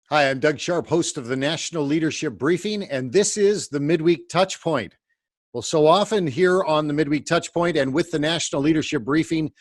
Hi, I'm Doug Sharpe, host of the National Leadership Briefing, and this is the Midweek Touchpoint. Well, so often here on the Midweek Touchpoint and with the National Leadership Briefing,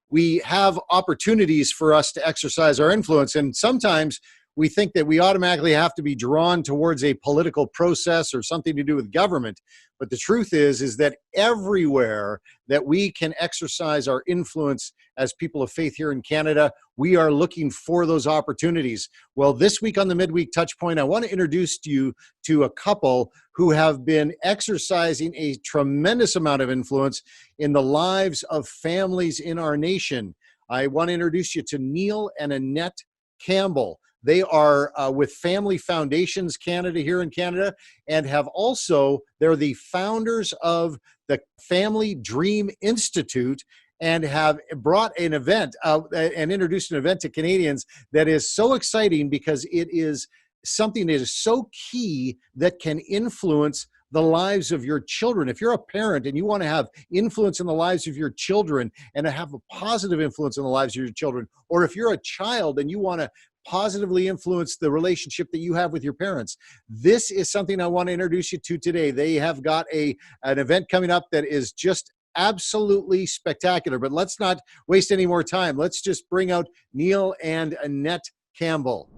we have opportunities for us to exercise our influence, and sometimes we think that we automatically have to be drawn towards a political process or something to do with government. But the truth is that everywhere that we can exercise our influence as people of faith here in Canada, we are looking for those opportunities. Well, this week on the Midweek Touchpoint, I want to introduce you to a couple who have been exercising a tremendous amount of influence in the lives of families in our nation. I want to introduce you to Neil and Annette Campbell. They are with Family Foundations Canada here in Canada, and they're the founders of the Family Dream Institute, and have brought an event and introduced an event to Canadians that is so exciting because it is something that is so key that can influence the lives of your children. If you're a parent and you want to have influence in the lives of your children and to have a positive influence in the lives of your children, or if you're a child and you want to positively influence the relationship that you have with your parents, this is something I want to introduce you to today. They have got an event coming up that is just absolutely spectacular. But let's not waste any more time. Let's just bring out Neil and Annette Campbell.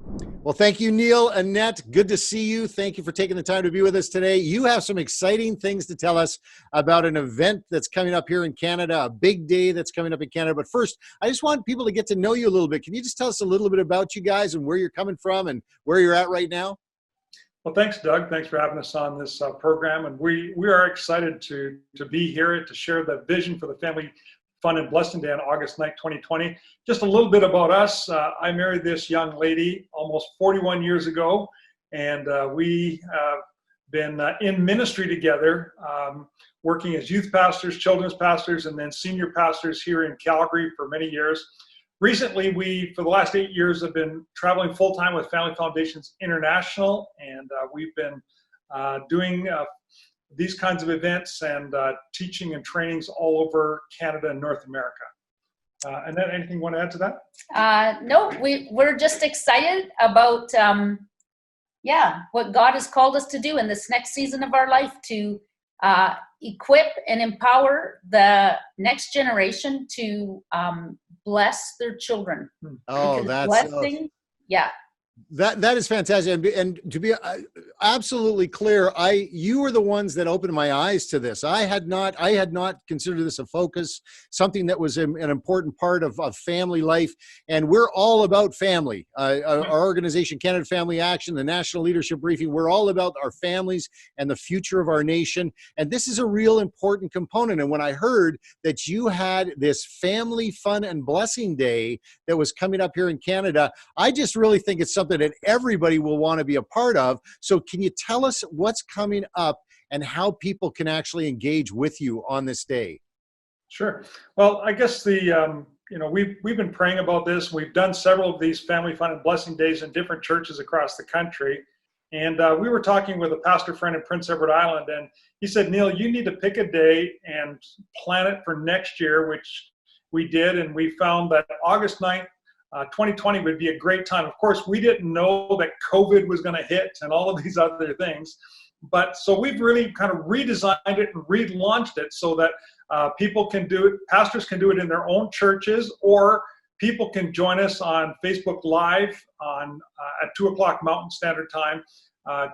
Well, thank you, Neil. Annette, good to see you. Thank you for taking the time to be with us today. You have some exciting things to tell us about an event that's coming up here in Canada, a big day that's coming up in Canada. But first, I just want people to get to know you a little bit. Can you just tell us a little bit about you guys and where you're coming from and where you're at right now? Well, thanks, Doug. Thanks for having us on this program. And we are excited to be here to share the vision for the Family Fun and Blessing Day on August 9th, 2020. Just a little bit about us. I married this young lady almost 41 years ago, and we have been in ministry together, working as youth pastors, children's pastors, and then senior pastors here in Calgary for many years. Recently, for the last 8 years, have been traveling full-time with Family Foundations International, and we've been doing these kinds of events and teaching and trainings all over Canada and North America. Annette, anything you want to add to that? No, we're just excited about what God has called us to do in this next season of our life, to equip and empower the next generation to bless their children. Oh, because that's blessing. Yeah. That is fantastic, and to be absolutely clear, you were the ones that opened my eyes to this. I had not considered this a focus, something that was an important part of family life, and we're all about family. Our organization, Canada Family Action, the National Leadership Briefing, we're all about our families and the future of our nation, and this is a real important component. And when I heard that you had this Family Fun and Blessing Day that was coming up here in Canada, I just really think it's something that everybody will want to be a part of. So can you tell us what's coming up and how people can actually engage with you on this day? Sure. Well, I guess we've been praying about this. We've done several of these Family Fun and Blessing Days in different churches across the country. And we were talking with a pastor friend in Prince Edward Island, and he said, Neil, you need to pick a day and plan it for next year, which we did. And we found that August 9th, 2020 would be a great time. Of course, we didn't know that COVID was going to hit and all of these other things. But so we've really kind of redesigned it and relaunched it so that people can do it, pastors can do it in their own churches, or people can join us on Facebook Live at 2 o'clock Mountain Standard Time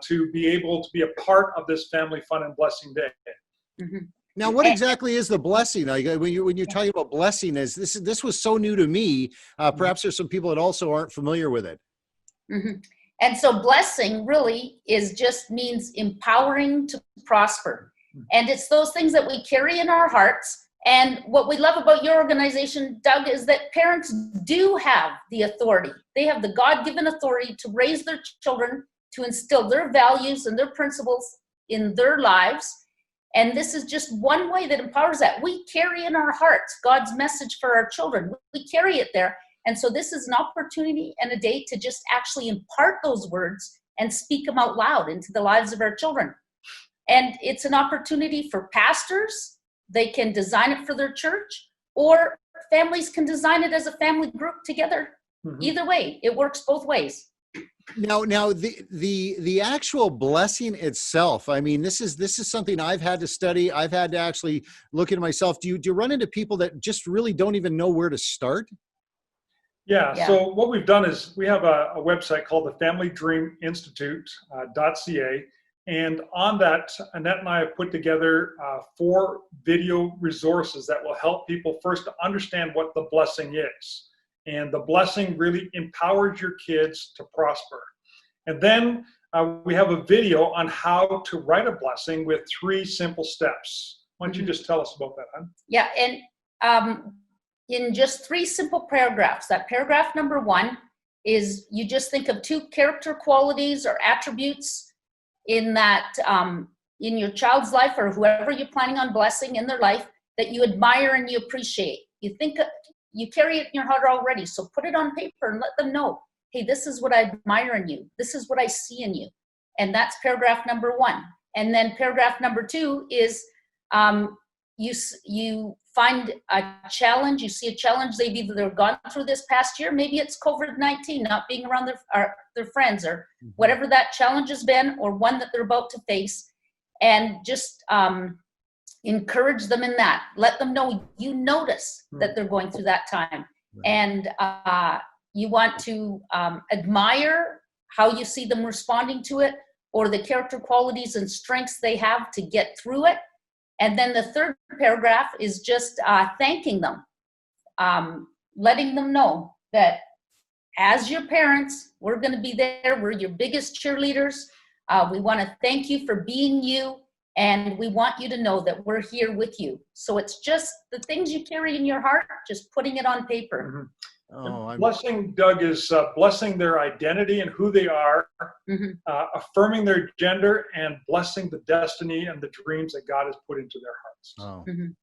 to be able to be a part of this Family Fun and Blessing Day. Mm-hmm. Now, what exactly is the blessing? Like, when you're talking about blessing, this was so new to me. Perhaps there's some people that also aren't familiar with it. Mm-hmm. And so blessing really means empowering to prosper. And it's those things that we carry in our hearts. And what we love about your organization, Doug, is that parents do have the authority. They have the God-given authority to raise their children, to instill their values and their principles in their lives. And this is just one way that empowers that. We carry in our hearts God's message for our children. We carry it there. And so this is an opportunity and a day to just actually impart those words and speak them out loud into the lives of our children. And it's an opportunity for pastors. They can design it for their church, or families can design it as a family group together. Mm-hmm. Either way, it works both ways. Now the actual blessing itself. I mean, this is something I've had to study. I've had to actually look into myself. Do you run into people that just really don't even know where to start? Yeah, Yeah. so what we've done is we have a website called the Family Dream Institute .ca, and on that, Annette and I have put together 4 video resources that will help people first to understand what the blessing is. And the blessing really empowers your kids to prosper. And then we have a video on how to write a blessing with 3 simple steps. Why don't you just tell us about that, hon? Yeah, and in just 3 simple paragraphs. That paragraph number 1 is you just think of 2 character qualities or attributes in that in your child's life or whoever you're planning on blessing in their life that you admire and you appreciate. You think you carry it in your heart already, so put it on paper and let them know, hey, this is what I admire in you. This is what I see in you. And that's paragraph number 1. And then paragraph number 2 is you find a challenge, you see a challenge they've either gone through this past year, maybe it's COVID-19, not being around their friends or whatever that challenge has been, or one that they're about to face, and just encourage them in that. Let them know you notice that they're going through that time. Right. And you want to admire how you see them responding to it, or the character qualities and strengths they have to get through it. And then the 3rd paragraph is just thanking them, letting them know that as your parents, we're going to be there. We're your biggest cheerleaders. We want to thank you for being you, and we want you to know that we're here with you. So it's just the things you carry in your heart, just putting it on paper. Blessing, Doug, is blessing their identity and who they are, affirming their gender, and blessing the destiny and the dreams that God has put into their hearts.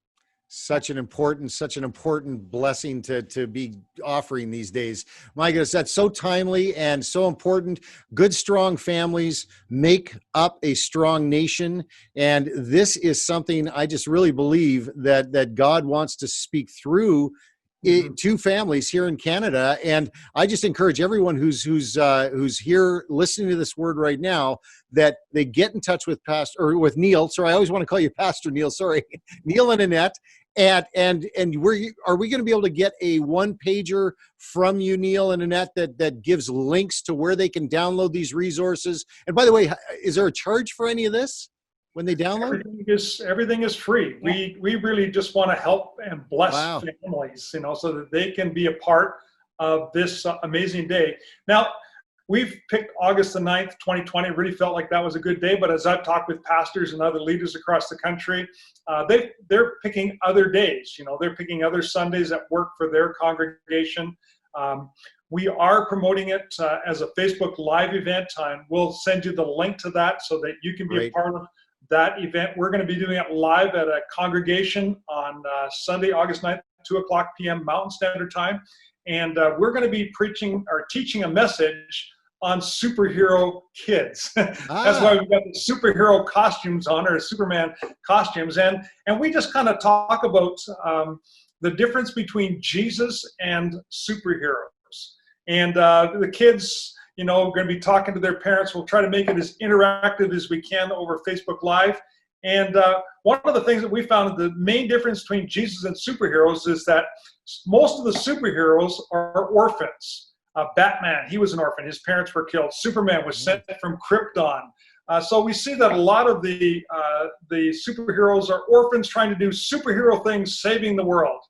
Such an important blessing to be offering these days. My goodness, that's so timely and so important. Good, strong families make up a strong nation. And this is something I just really believe that God wants to speak through to families here in Canada. And I just encourage everyone who's here listening to this word right now, that they get in touch with with Neil. Sorry, I always want to call you Pastor Neil. Sorry, Neil and Annette. And are we going to be able to get a 1-pager from you, Neil and Annette, that gives links to where they can download these resources? And by the way, is there a charge for any of this when they download? Everything is free. Yeah. We really just want to help and bless families, so that they can be a part of this amazing day. Now, we've picked August the 9th, 2020. Really felt like that was a good day. But as I've talked with pastors and other leaders across the country, they're picking other days. They're picking other Sundays that work for their congregation. We are promoting it as a Facebook Live event, and we'll send you the link to that so that you can be a part of that event. We're going to be doing it live at a congregation on Sunday, August 9th, 2:00 p.m. Mountain Standard Time. And we're going to be preaching or teaching a message on superhero kids. That's why we've got the superhero costumes on, or Superman costumes. And we just kind of talk about the difference between Jesus and superheroes. And the kids, are going to be talking to their parents. We'll try to make it as interactive as we can over Facebook Live. And one of the things that we found, the main difference between Jesus and superheroes is that most of the superheroes are orphans. Batman, he was an orphan. His parents were killed. Superman was sent from Krypton. So we see that a lot of the superheroes are orphans trying to do superhero things, saving the world.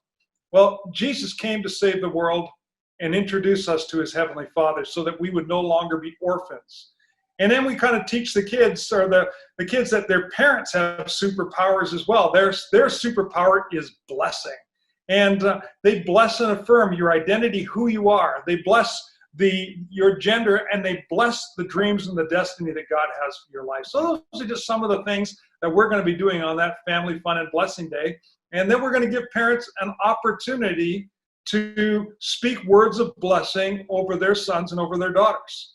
Well, Jesus came to save the world and introduce us to his Heavenly Father so that we would no longer be orphans. And then we kind of teach the kids, or the kids, that their parents have superpowers as well. Their superpower is blessing. And they bless and affirm your identity, who you are. They bless your gender, and they bless the dreams and the destiny that God has for your life. So those are just some of the things that we're going to be doing on that Family Fun and Blessing Day. And then we're going to give parents an opportunity to speak words of blessing over their sons and over their daughters.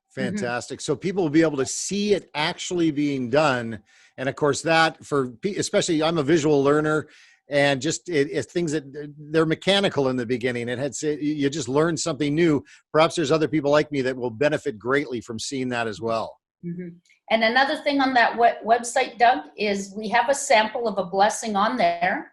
Fantastic. So people will be able to see it actually being done. And of course, that especially, I'm a visual learner. and just it's things that they're mechanical in the beginning. You just learn something new. Perhaps there's other people like me that will benefit greatly from seeing that as well. Mm-hmm. And another thing on that website, Doug, is we have a sample of a blessing on there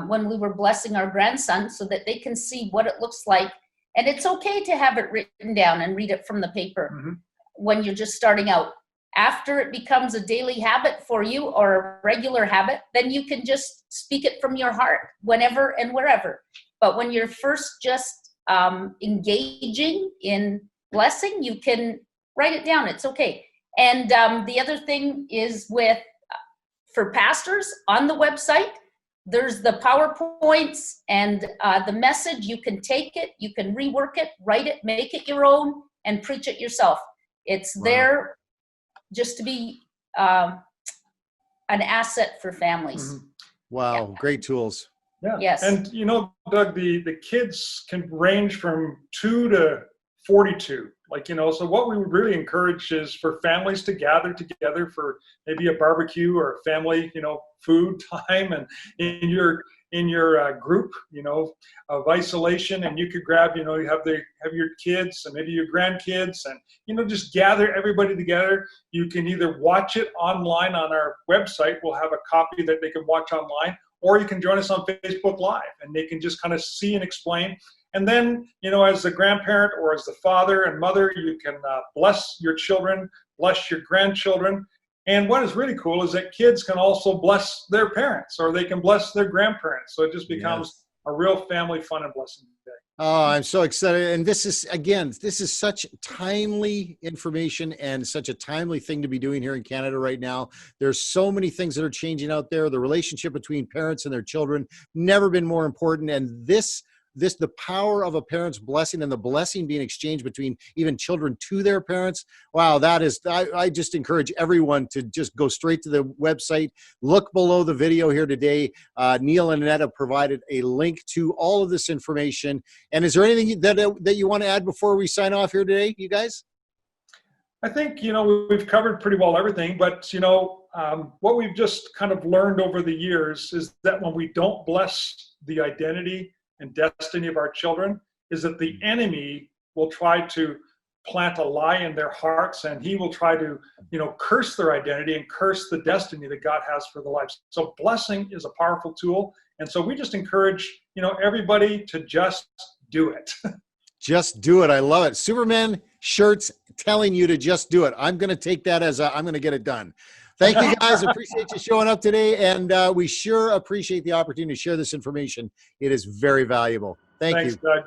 when we were blessing our grandson, so that they can see what it looks like. And it's okay to have it written down and read it from the paper mm-hmm. when you're just starting out. After it becomes a daily habit for you, or a regular habit, then you can just speak it from your heart whenever and wherever. But when you're first just engaging in blessing, you can write it down. It's okay. And the other thing is for pastors on the website, there's the PowerPoints and the message. You can take it, you can rework it, write it, make it your own, and preach it yourself. It's there just to be an asset for families. Mm-hmm. Wow, yeah. Great tools. Yeah. Yes. And Doug, the kids can range from 2 to 42. So what we would really encourage is for families to gather together for maybe a barbecue or a family, food time, and in your group, of isolation, and you could grab, you have your kids and maybe your grandkids, and just gather everybody together. You can either watch it online on our website. We'll have a copy that they can watch online, or you can join us on Facebook Live, and they can just kind of see and explain. And then, as the grandparent or as the father and mother, you can bless your children, bless your grandchildren. And what is really cool is that kids can also bless their parents, or they can bless their grandparents. So it just becomes a real family fun and blessing day. Oh, I'm so excited. And this is such timely information and such a timely thing to be doing here in Canada right now. There's so many things that are changing out there. The relationship between parents and their children, never been more important. And the power of a parent's blessing, and the blessing being exchanged between even children to their parents. Wow, I just encourage everyone to just go straight to the website, look below the video here today. Neil and Annette have provided a link to all of this information. And is there anything that you want to add before we sign off here today, you guys? I think, we've covered pretty well everything, but, what we've just kind of learned over the years is that when we don't bless the identity and destiny of our children, is that the enemy will try to plant a lie in their hearts, and he will try to, curse their identity and curse the destiny that God has for their lives. So blessing is a powerful tool. And so we just encourage, everybody to just do it. Just do it. I love it. Superman shirts telling you to just do it. I'm going to take that as I'm going to get it done. Thank you, guys. Appreciate you showing up today. And we sure appreciate the opportunity to share this information. It is very valuable. Thanks, Doug.